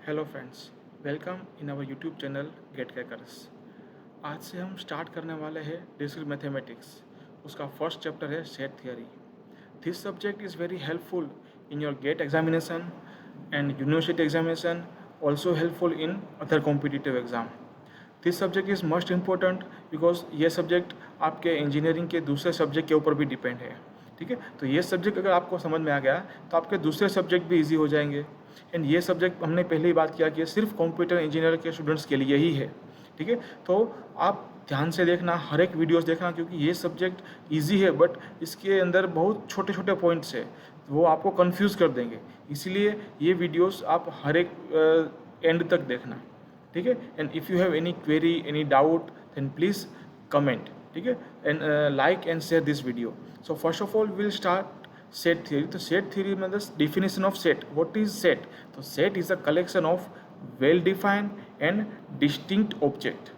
Hello friends, welcome in our YouTube channel GATE crackers. आज से हम स्टार्ट करने वाले हैं डिस्क्रीट मैथमेटिक्स। उसका फर्स्ट चैप्टर है set theory. This subject is very helpful in your GATE examination and university examination, also helpful in other competitive exam. This subject is most important because ये subject आपके engineering के दूसरे subject के ऊपर भी depend है। ठीक है, तो ये सब्जेक्ट अगर आपको समझ में आ गया तो आपके दूसरे सब्जेक्ट भी इजी हो जाएंगे। एंड ये सब्जेक्ट हमने पहले ही बात किया कि सिर्फ कंप्यूटर इंजीनियर के स्टूडेंट्स के लिए ही है। ठीक है, तो आप ध्यान से देखना, हर एक वीडियोस देखना, क्योंकि ये सब्जेक्ट इजी है बट इसके अंदर बहुत छोटे छोटे पॉइंट्स है, वो आपको कंफ्यूज कर देंगे। इसीलिए ये वीडियोस आप हर एक एंड तक देखना। ठीक है, and if you have any query, any doubt, then please comment. ठीक है, and like and share this video. So first of all will start set theory. तो सेट थ्योरी में the definition of set, what is set? तो set is a collection of well defined and distinct object.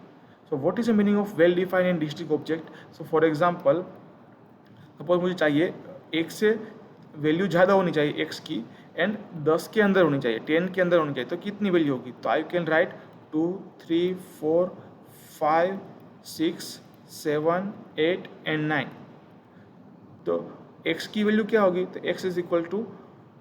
So what is the meaning of well defined and distinct object? So for example, suppose मुझे चाहिए एक से value ज़्यादा होनी चाहिए x की and 10 के अंदर होनी चाहिए, 10 के अंदर होनी चाहिए, तो कितनी वैल्यू होगी? तो आई कैन राइट 2, 3, 4, 5, 6, 7, 8 एंड 9। तो x की वैल्यू क्या होगी? तो x is equal to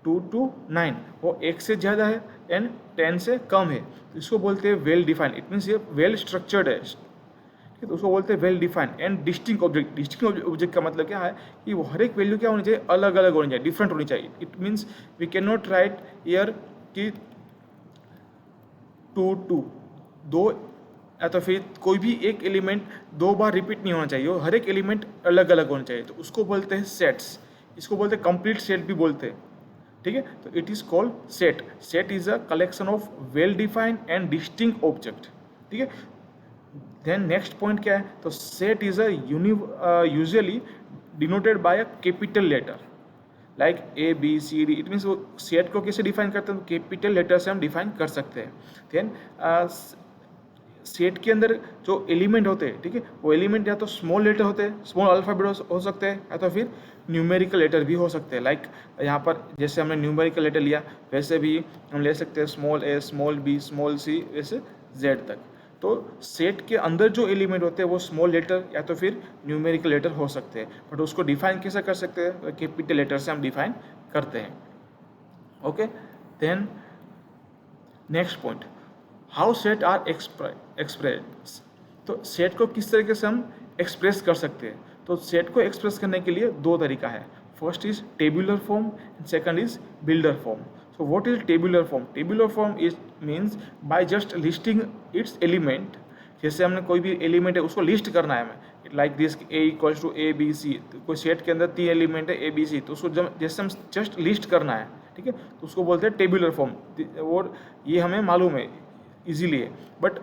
2 to 9। वो x से ज़्यादा है एंड 10 से कम है, तो इसको बोलते हैं वेल डिफाइंड। इट मीन्स ये वेल स्ट्रक्चर्ड है। ठीक है, तो उसको बोलते हैं well defined and distinct object. Distinct object का मतलब क्या है कि वो हर एक वैल्यू क्या होनी चाहिए? अलग अलग होनी चाहिए, डिफरेंट होनी चाहिए। It means we can not write here कि 2 2 दो, या तो फिर कोई भी एक एलिमेंट दो बार रिपीट नहीं होना चाहिए, हर एक एलिमेंट अलग अलग होना चाहिए, तो उसको बोलते हैं सेट्स। इसको बोलते हैं कंप्लीट सेट भी बोलते हैं। ठीक है, तो it is called set. Set is a collection of well defined and distinct object. ठीक है, देन नेक्स्ट पॉइंट क्या है? तो set is a usually denoted by a capital letter like A B C D. It means वो set को कैसे define करते हैं? तो कैपिटल लेटर से हम डिफाइन कर सकते हैं। देन सेट के अंदर जो एलिमेंट होते हैं, ठीक है, वो एलिमेंट या तो स्मॉल लेटर होते हैं, स्मॉल अल्फ़ाबेट हो सकते हैं, या तो फिर न्यूमेरिकल लेटर भी हो सकते हैं। लाइक यहाँ पर जैसे हमने न्यूमेरिकल लेटर लिया, वैसे भी हम ले सकते हैं स्मॉल ए, स्मॉल बी, स्मॉल सी, वैसे जेड तक। तो सेट के अंदर जो एलिमेंट होते हैं वो स्मॉल लेटर या तो फिर न्यूमेरिकल लेटर हो सकते हैं, बट उसको डिफाइन कैसे कर सकते हैं? कैपिटल लेटर से हम डिफाइन करते हैं। Okay, then next point, how set are express. तो सेट को किस तरीके से हम एक्सप्रेस कर सकते हैं? तो सेट को एक्सप्रेस करने के लिए दो तरीका है। First is tabular form and second is builder form. So what is tabular form? Tabular form is means by just listing it's element. जैसे हमने कोई भी एलिमेंट है उसको लिस्ट करना है हमें, like this A equals to A B C. कोई सेट के अंदर 3 एलिमेंट है ए बी सी, तो उसको जैसे हम जस्ट लिस्ट करना है, ठीक है, तो उसको बोलते हैं टेबुलर फॉर्म। और ये हमें मालूम है इजीली है। बट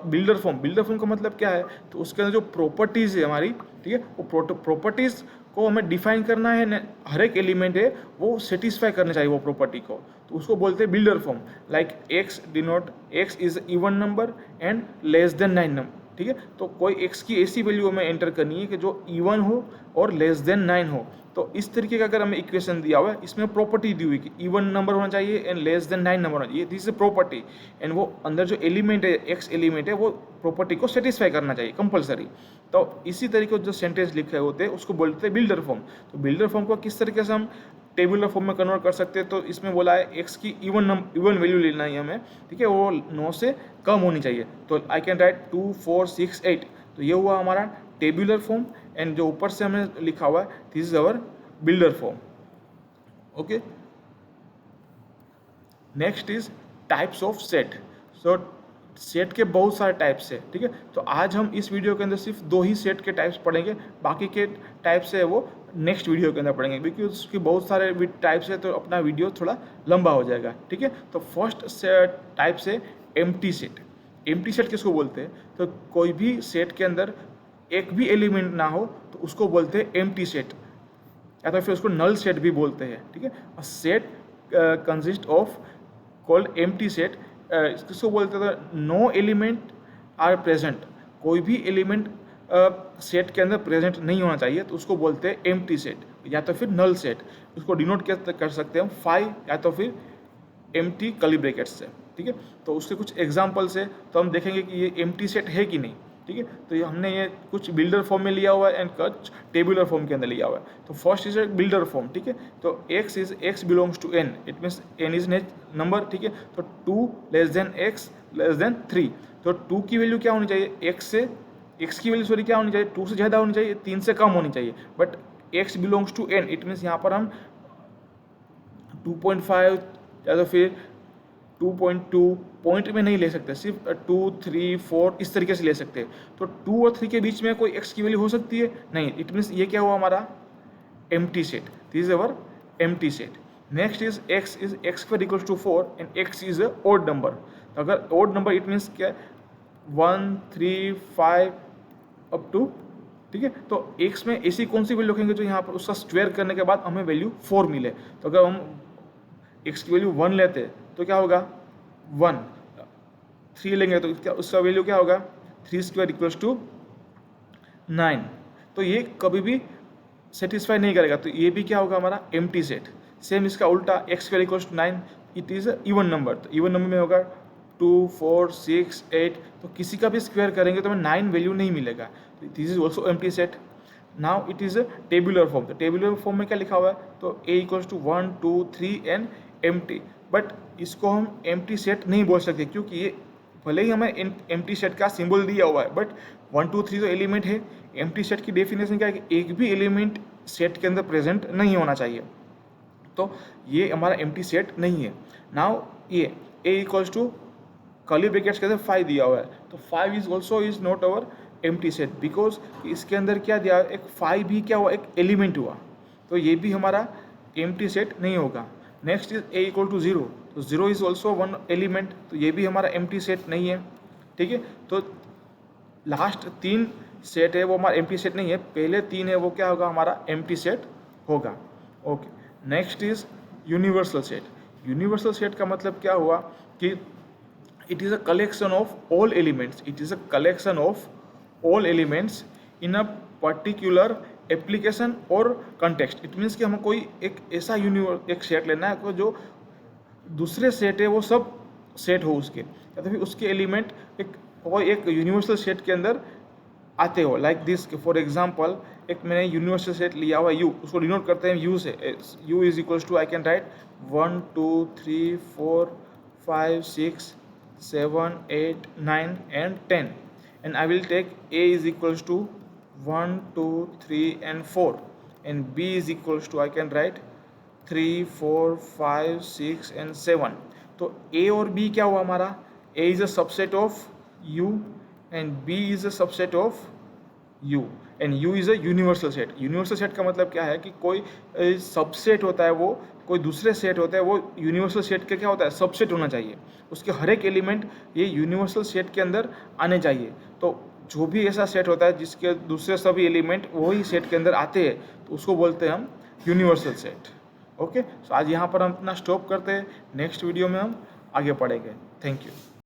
बिल्डर फॉर्म का मतलब क्या है? तो उसके अंदर जो प्रॉपर्टीज़ है हमारी, ठीक है, वो प्रॉपर्टीज़ को हमें डिफाइन करना है। हर एक एलिमेंट है वो सेटिस्फाई करना चाहिए वो प्रॉपर्टी को, तो उसको बोलते हैं builder form. Like x denote, x is even number and less than 9 number. ठीक है, तो कोई एक्स की ऐसी वैल्यू हमें एंटर करनी है कि जो इवन हो और लेस देन 9 हो। तो इस तरीके का अगर हमें इक्वेशन दिया हुआ है, इसमें प्रॉपर्टी दी हुई कि इवन नंबर होना चाहिए एंड लेस देन 9 नंबर होना चाहिए, दिस इज प्रॉपर्टी। एंड वो अंदर जो एलिमेंट है, एक्स एलिमेंट है, वो प्रॉपर्टी को सेटिस्फाई करना चाहिए कंपलसरी। तो इसी तरीके से जो सेंटेंस लिखे होते हैं उसको बोलते हैं बिल्डर फॉर्म। तो बिल्डर फॉर्म को किस तरीके से हम टेबुलर फॉर्म में कन्वर्ट कर सकते हैं? तो इसमें बोला है एक्स की इवन वैल्यू लेना है हमें, ठीक है, वो 9 से कम होनी चाहिए। तो आई कैन राइट 2, 4, 6, 8। तो ये हुआ हमारा टेबुलर फॉर्म, एंड जो ऊपर से हमने लिखा हुआ है this is our builder form. Okay, next is types of set. So set के बहुत सारे टाइप्स है, ठीक है, तो आज हम इस वीडियो के अंदर सिर्फ 2 ही सेट के टाइप्स पढ़ेंगे, बाकी के टाइप्स है वो नेक्स्ट वीडियो के अंदर पढ़ेंगे, क्योंकि उसके बहुत सारे टाइप्स है तो अपना वीडियो थोड़ा लंबा हो जाएगा। ठीक है, तो फर्स्ट टाइप से एम्प्टी सेट। एम्प्टी सेट किसको बोलते हैं? तो कोई भी सेट के अंदर एक भी एलिमेंट ना हो तो उसको बोलते हैं एम्प्टी सेट, या तो फिर उसको नल सेट भी बोलते हैं। ठीक है, set consist of called empty set. इसको बोलते हैं नो एलिमेंट आर प्रेजेंट। कोई भी एलिमेंट सेट के अंदर प्रेजेंट नहीं होना चाहिए, तो उसको बोलते हैं एम्प्टी सेट या तो फिर नल सेट। उसको डिनोट कर सकते हैं हम 5 या तो फिर एम्प्टी कर्ली ब्रैकेट से। ठीक है। तो उसके कुछ एग्जाम्पल्स है, तो हम देखेंगे कि ये एम्प्टी सेट है कि नहीं, ठीक है। तो ये हमने ये कुछ बिल्डर फॉर्म में लिया हुआ है एंड कुछ टेबुलर फॉर्म के अंदर लिया हुआ है। तो first is a builder form, ठीक है। तो x belongs to n, it means n is number, ठीक है। तो 2 less than x less than 3, तो 2 की वैल्यू क्या होनी चाहिए, x की वैल्यू सॉरी क्या होनी चाहिए, 2 से ज़्यादा होनी चाहिए, 3 से कम होनी चाहिए। But x belongs to n, it means यहाँ पर हम 2.5 या तो फिर 2.2 पॉइंट में नहीं ले सकते, सिर्फ 2, 3, 4 इस तरीके से ले सकते हैं। तो 2 और 3 के बीच में कोई x की वैल्यू हो सकती है नहीं, इट मीन्स ये क्या हुआ हमारा empty set, this is our empty set. Next is x square equals to 4 and x is a odd number. तो अगर ओड नंबर इट मीन्स क्या 1, 3, 5 अप टू, ठीक है। तो x में ऐसी कौन सी वैल्यू रखेंगे जो यहाँ पर उसका स्क्वायर करने के बाद हमें वैल्यू 4 मिले। तो अगर हम x की वैल्यू 1 लेते हैं तो क्या होगा 1, 3 लेंगे तो क्या उसका वैल्यू क्या होगा 3 स्क्वायर इक्वल्स टू 9। तो ये कभी भी सेटिस्फाई नहीं करेगा, तो ये भी क्या होगा हमारा एम्प्टी सेट। सेम इसका उल्टा x square equals to 9, it is even number, तो इवन नंबर में होगा 2, 4, 6, 8, तो किसी का भी स्क्वायर करेंगे तो हमें 9 वैल्यू नहीं मिलेगा, तो this is also empty set. Now it is a tabular form, तो टेबुलर फॉर्म में क्या लिखा हुआ है, तो a equals to 1, 2, 3 and empty. But इसको हम एम्प्टी सेट नहीं बोल सकते, क्योंकि ये भले ही हमें एम्प्टी सेट का सिंबल दिया हुआ है, बट 1, 2, 3 तो एलिमेंट है। एम्प्टी सेट की डेफिनेशन क्या है कि एक भी एलिमेंट सेट के अंदर प्रेजेंट नहीं होना चाहिए, तो ये हमारा एम्प्टी सेट नहीं है। नाउ ये a equals to curly brackets के अंदर 5 दिया हुआ है, तो 5 is also is not our empty set, because इसके अंदर क्या दिया, एक 5 भी क्या हुआ, एक एलिमेंट हुआ, तो ये भी हमारा एम्प्टी सेट नहीं होगा। Next is a equal to 0, तो 0 इज ऑल्सो वन एलिमेंट, तो ये भी हमारा एम्प्टी सेट नहीं है, ठीक है। तो लास्ट 3 सेट है वो हमारा एम्प्टी सेट नहीं है, पहले 3 है वो क्या होगा हमारा एम्प्टी सेट होगा। Okay, next is universal set. Universal set का मतलब क्या हुआ कि it is a collection of all elements, it is a collection of all elements in a particular application or context। it means कि हमें कोई एक ऐसा एक सेट लेना है जो दूसरे सेट है वो सब सेट हो उसके, या तो फिर उसके एलिमेंट एक यूनिवर्सल सेट के अंदर आते हो, लाइक दिस। फॉर एग्जांपल एक मैंने यूनिवर्सल सेट लिया हुआ u, उसको डिनोट करते हैं u से, u is equals to I can write 1, 2, 3, 4, 5, 6, 7, 8, 9 and 10, and I will take a is equals to 1, 2, 3 and 4, and b is equals to I can write 3, 4, 5, 6 and 7। तो a और b क्या हुआ हमारा, a is a subset of u and b is a subset of u and u is a universal set। Universal set का मतलब क्या है कि कोई सबसेट होता है, वो कोई दूसरे सेट होता है, वो यूनिवर्सल सेट का क्या होता है सबसेट होना चाहिए, उसके हर एक एलिमेंट ये यूनिवर्सल सेट के अंदर आने चाहिए। तो जो भी ऐसा सेट होता है जिसके दूसरे सभी एलिमेंट वही सेट के अंदर आते हैं, तो उसको बोलते हैं हम यूनिवर्सल सेट। ओके, सो आज यहाँ पर हम अपना स्टॉप करते हैं, नेक्स्ट वीडियो में हम आगे पढ़ेंगे। Thank you.